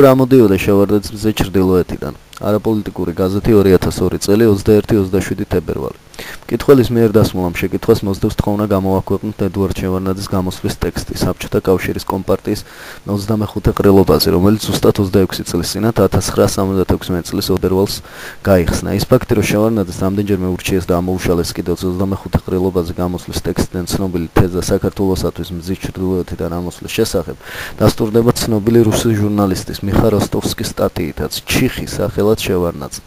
ამოდიოდა შევარდნაძის მზე ჩრდილოეთიდან. არაპოლიტიკური გაზეთი 2002 წელი 21-27 თებერვალი. მკითხველის მიერ დასმულამ შეკითხვას მოსდევს თხოვნა გამოვაქვეყნოთ ედუარდ შევარდნაძის გამოსვლის ტექსტი საბჭოთა კავშირის კომპარტიის 25 ყრილობაზე, რომელიც ზუსტად 26 წლის წინათ 1976 წლის თებერვალს გაიხსნა. ის ფაქტი, რომ შევარდნაძეს რამდენჯერმე ურჩიეს და ამოუშალეს კიდევ 25 ყრილობაზე გამოსვლის ტექსტიდან ცნობილი თეზა საქართველოსათვის მზის ჩრდილოეთიდან ამოსვლის შესახებ, დასტურდება ცნობილი რუსი ჟურნალისტის მიხა როსტოვსკის სტატიითაც ჩიხი სახელად შევარდნაძე,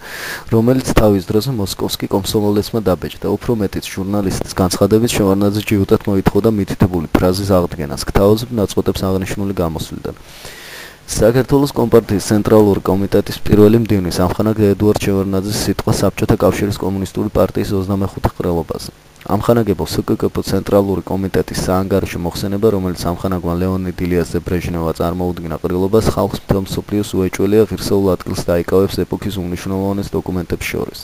რომელიც თავის დროზე მოსკოვსკი კომსომოლეცმა დაბეჭდა. უფრო მეტიც ჟურნალისტის განცხადებით შევარდნაძე ჯიუტად მოითხოვდა მითითებული ფრაზის აღდგენას გთავაზობ ნაწყვეტებს აღნიშნული გამოსვლიდან. საქართველოს კომპარტიის ცენტრალური კომიტეტის პირველი მდივნის ამხანაგ ედუარდ შევარდნაძის სიტყვა საბჭოთა კავშირის კომუნისტური პარტიის 25 ყრილობაზე. ამხანაგებო სკკპ ცენტრალური კომიტეტის საანგარიშო მოხსენება, რომელიც ამხანაგმა ლეონიდ ილიასზე ბრეჟნევმა წარმოუდგინა ყრილობას, ხალხს მთელ მსოფლიოს უეჭველია ღირსეულ ადგილს დაიკავებს ეპოქის უმნიშვნელოვანეს დოკუმენტებს შორის.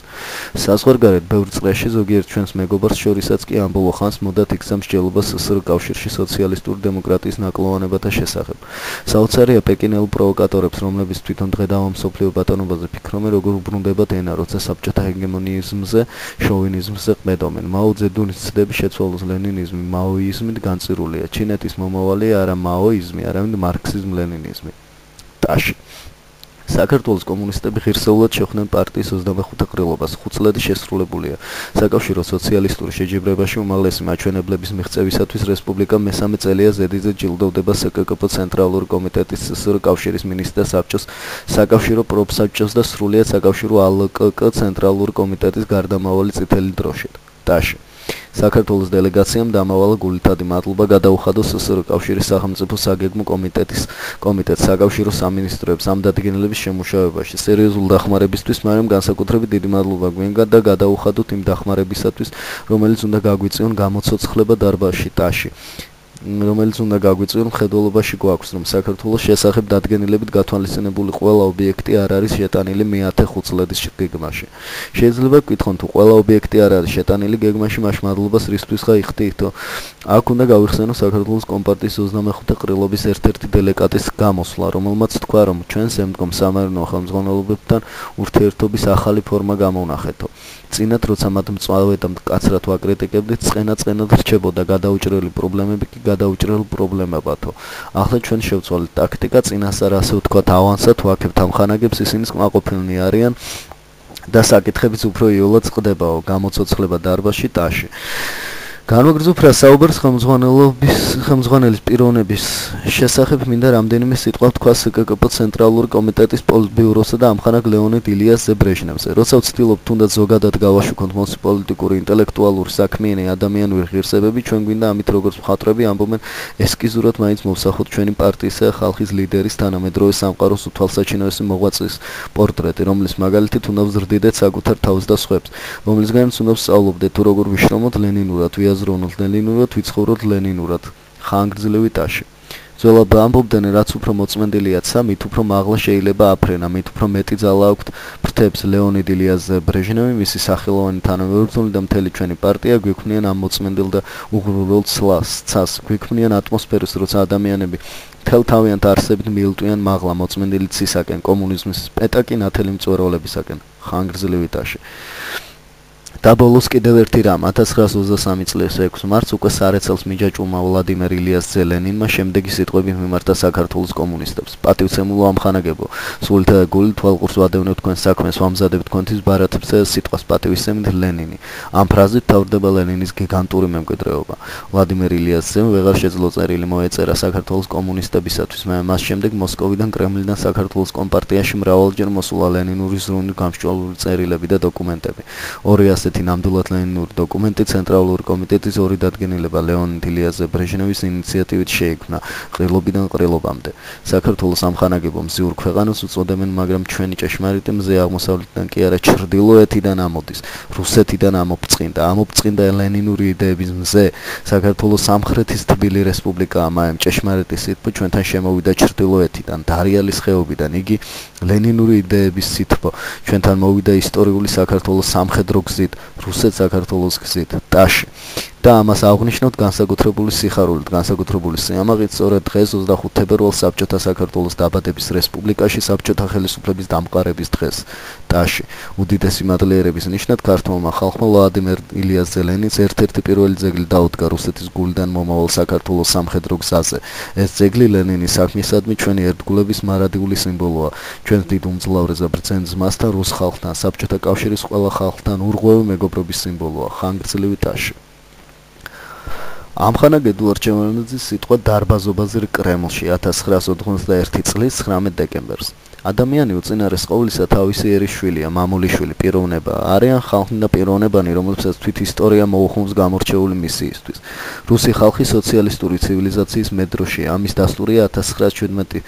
საზღვარგარეთ ბევრ წრეში ზოგიერთ ჩვენს მეგობარს შორისაც კი ამ ბოლო ხანს მოდად იქცა მსჯელობა ssr კავშირში სოციალისტური დემოკრატიის ნაკლოვანებათა შესახებ. საოცარია პეკინელ პროვოკატორებს, რომლებიც თვითონ დღედავამ მსოფლიო ბატონობაზე ფიქრობენ, როგორ უბრუნდებათ ენა, როცა საბჭოთა ჰეგემონიზმზე, შოვინიზმზე ყმედობენ. მაო ზედუნის ცდები შეცვალოს ლენინიზმი მაოიზმით განწირულია. ჩინეთის მომავალია არა მაოიზმი, არამედ მარქსიზმ-ლენინიზმი. ტაში. საქართველოს კომუნისტები ღირსეულად შეხვდნენ პარტიის 25 ყრილობას, 5 წლები შესრულებულია. საკავშირო სოციალისტური შეჯიბრებაში უმაღლესი მაჩვენებლების მიღწევისათვის რესპუბლიკა მესამე წელია ზედიზედ ჯილდოვდება სკკპ ცენტრალური კომიტეტის ssr კავშირის მინისტრთა საბჭოს, საკავშირო პროფსაბჭოს და სრულიად საკავშირო ალკკ ცენტრალური კომიტეტის გარდამავალი წითელი დროშით. ტაში. საქართველოს დელეგაციამ დამავალა გულითადი მადლობა გადაუხადა ssr კავშირის სახელმწიფო საგეგმო კომიტეტს საკავშირო სამინისტროებს ამ დადგენილების შემუშავებაში სერიოზული დახმარებისთვის, მაგრამ განსაკუთრებით დიდი მადლობა გვინდა და გადაუხადოთ იმ დახმარებისათვის, რომელიც უნდა გაგვიწიონ გამოცოცხლება დარბაზში ტაში. რომელიც უნდა გაგვიწვიონ მხედველობაში გვაქვს, რომ საქართველოს შესახებ დადგენილებით გათვალისწინებული ყველა ობიექტი არ არის შეტანილი მე-10 წლების გეგმაში. შეიძლება გკითხონ, თუ ყველა ობიექტი არ არის შეტანილი გეგმაში, მაშ მადლობას რისთვისღა იხდითო? აქ უნდა გავიხსენო საქართველოს კომპარტიის 25 ყრილობის ერთ-ერთი დელეგატის გამოსვლა, რომელმაც თქვა, რომ ჩვენ შემდგომ სამეურნეო ხელმძღვანელობებთან ურთიერთობის ახალი ფორმა გამოვნახეთო. წინათ, როცა მათ მწვავედ და მკაცრად ვაკრიტიკებდით, წყენად რჩებოდა გადაუჭრელი პრობლემები კი გადაუჭრელ პრობლემებათო. ახლა ჩვენ შევცვალეთ ტაქტიკა, წინასწარ ასე ვთქვათ ავანსად ვაქებთ ამხანაგებს, ისინი კმაყოფილნი არიან და საკითხებიც უფრო იოლად წყდებაო. გამოცოცხლება დარბაზში ტაში. განვაგრძობ რა საუბარს ხელმძღვანელის პიროვნების შესახებ მინდა რამდენიმე სიტყვა თქვა სკკპ ცენტრალური კომიტეტის პოლიტბიუროსა და ამხანაგ ლეონიდ ილიასზე ბრეჟნევზე. როცა ვცდილობ თუნდაც ზოგადად გავაშუქოთ მოსი პოლიტიკური, ინტელექტუალური, საქმიანი, ადამიანური ღირსებები, ჩვენ გვინდა ამით როგორც მხატვრები ამბობენ ესკიზურად მაინც მოვსახოთ ჩვენი პარტიისა და ხალხის ლიდერის თანამედროვე სამყაროს უთვალსაჩინოესი მოღვაწის პორტრეტი, რომლის მაგალითით უნდა ვზრდიდეთ საკუთარ თავს და სხვებს, რომლისგანაც უნდა ვსწავლობდეთ თუ როგორ ვიშრომოთ ლენინურად, ვიაზროვნოთ ლენინურად, ვიცხოვროთ ლენინურად. ხანგრძლივი ტაში. ძველად ამბობდნენ, რაც უფრო მოწმენდილიაცა, მით უფრო მაღლა შეიძლება აფრენა, მით უფრო მეტი ძალა აქვთ ფრთებს. ლეონიდ ილიასზე ბრეჟნევი, მისი სახელოვანი თანამებრძოლი და მთელი ჩვენი პარტია გვიქმნიან ამ მოწმენდილ და უღრუბელ ცას, გვიქმნიან ატმოსფეროს, როცა ადამიანები მთელ თავიანთ არსებით მიილტვიან მაღლა მოწმენდილი ცისაკენ, კომუნიზმის პეტაკი ნათელი მწვერვალებისაკენ. ხანგრძლივი ტაში. და ბოლოს კიდევ ერთი რამ 1923 წლის 6 მარტს უკვე სარეცელს მიჯაჭვულმა ვლადიმერ ილიასზე ლენინმა შემდეგი სიტყვები მიმართა საქართველოს კომუნისტებს. პატივცემულო ამხანაგებო, სულით და გულით თვალყურს ვადევნებ თქვენ საქმეს, ვამზადებ თქვენთვის ბარათებს და სიტყვას პატივისცემით ლენინი. ამ ფრაზით თავდება ლენინის გიგანტური მემკვიდრეობა. ვლადიმერ ილიასზემ ვეღარ შეძლო წერილი მოეწერა საქართველოს კომუნისტებისათვის, მაგრამ მას შემდეგ მოსკოვიდან, კრემლიდან საქართველოს კომპარტიაში მრავალჯერ მოსულა ლენინური ზრუნვის გამსჭვალული წერილები და დოკუმენტები. ორი ასეთი ნამდვილად ლენინური დოკუმენტი ცენტრალური კომიტეტის ორი დადგენილება ლეონიდ ილიასზე ბრეჟნევის ინიციატივით შეიქმნა ყრილობიდან ყრილობამდე. საქართველოს ამხანაგებო მზიურ ქვეყანას უწოდებენ, მაგრამ ჩვენი ჭეშმარიტი მზე აღმოსავლეთიდან კი არა ჩრდილოეთიდან ამოდის, რუსეთიდან ამობწყინდა ლენინური იდეების მზე. საქართველოს სამხრეთის თბილი რესპუბლიკაა, მაგრამ ჭეშმარიტი სითბო ჩვენთან შემოვიდა ჩრდილოეთიდან, დარიალის ხეობიდან. იგი ლენინური იდეების სითბო ჩვენთან მოვიდა ისტორიული საქართველოს სამხედრო გზით, რუსეთ-საქართველოს გზით, ტაში. და ამას აღნიშნოთ განსაკუთრებული სიხარულით, განსაკუთრებული სიამაყით, სწორედ დღეს 25 თებერვალს საბჭოთა საქართველოს დაბადების რესპუბლიკაში საბჭოთა ხელისუფლების დამყარების დღეს ტაში. უდიდესი მადლიერების ნიშნად ქართულმა ხალხმა ვლადიმერ ილიას ზელენიც ერთ-ერთი პირველი ძეგლი დაუდგა რუსეთის გულიდან მომავალ საქართველოს სამხედრო გზაზე. ეს ძეგლი ლენინის საქმისადმი ჩვენი ერთგულების მარადიული სიმბოლოა. ჩვენს დიდ უმძლავრეს ბრძენის მასთან რუს ხალხთან, საბჭოთა კავშირის ყველა ხალხთან ურღვევი მეგობრობის სიმბოლოა. ხანგრძლივი ტაში. ამხანაგ ედუარდ ჩემბერლენძის სიტყვა დარბაზობაზე კრემლში 1991 წლის 19 დეკემბერს. ადამიანი უწინარეს ყოვლისა თავისი ერის შვილია, მამულიშვილი, პიროვნებაა. არიან ხალხი და პიროვნებანი, რომლებსაც თვით ისტორია მოუხმობს გამორჩეული მისიისთვის. რუსი ხალხი სოციალისტური ცივილიზაციის მედროშია. ამის დასტურია 1917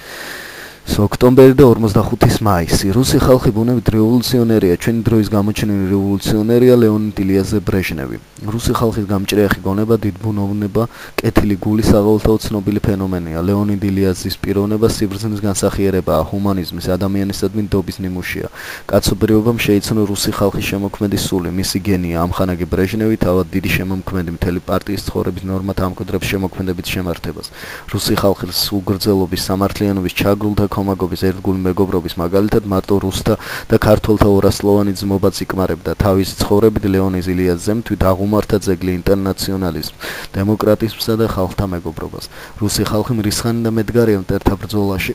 ოქტომბერი და 45 მაისი. რუსი ხალხი ბუნებით რევოლუციონერია, ჩვენი დროის გამოჩენილი რევოლუციონერია ლეონიდ ილიაზე ბრეჟნევი. რუსი ხალხის გამჭრიახი გონება, დიდბუნოვნება, კეთილი გული საყოველთაოდ ცნობილი ფენომენია. ლეონიდ ილიაზის პიროვნება სიბრძნის განსახიერებაა, ჰუმანიზმის, ადამიანისადმი ნდობის ნიმუშია. კაცობრიობამ შეიცნო რუსი ხალხის შემოქმედი სული, მისი გენია, ამხანაგი ბრეჟნევი თავად დიდი შემოქმედი მთელი პარტიის ცხოვრების ნორმათა ამკვიდრებს შემოქმედებით შემართებას. რუსი ხალხის უგრძელობის, სამართლიანობის, ჩაგრულთა კომაგობის, ერთგული მეგობრობის მაგალითად მარტო რუსთა და ქართველთა ორასლოვანი ძმობაც იკმარებდა. თავისი ცხოვრებით ლეონიდ ილიაზემ თვით აღმართა ძეგლი ინტერნაციონალიზმს, დემოკრატიზმსა და ხალხთა მეგობრობას. რუსი ხალხი მრისხანი და მედგარია მტერთა ბრძოლაში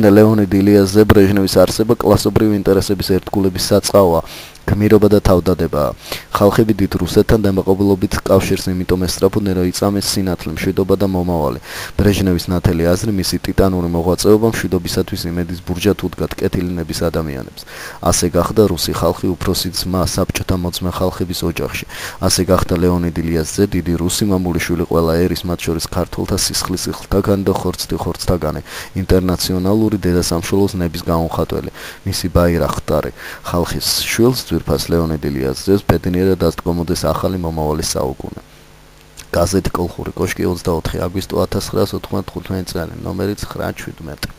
და ლეონიდ ილიაზე ბრეჟნევის არსება კლასობრივი ინტერესების ერთგულების საწყავია. გმირობა და თავდადებაა. ხალხები დიდ რუსეთთან დამაყრობლობით კავშირს იმიტომ ესწრაფოდნენ, რომ იწამეს სინათლე, მშვიდობა და მომავალი. ბრეჟნევის ნათელი აზრი მისი ტიტანური მოღვაწეობა მშვიდობისათვის იმედის ბურჯად უდგათ კეთილინების ადამიანებს. ასე გახდა რუსი ხალხი უფროსი ძმა საბჭოთა მოწმე ხალხების ოჯახში. ასე გახდა ლეონიდ ილიაზზე დიდი რუსი მამულიშვილი ყველა ერის, მათ შორის ქართველთა სისხლისხლთაგანი და ხორცთაგანი, ინტერნაციონალური დედასამშობლოს ნების გამომხატველი. მისი ბაირახტარი ხალხის შვილს ძვირფას ლეონიდ ილიაზეს ბედნიერად დასდგომოდეს ახალი მომავალი საუკუნე. გაზეთი კოლხური კოშკი 24 აგვისტო 1995 წელი, ნომერი 917.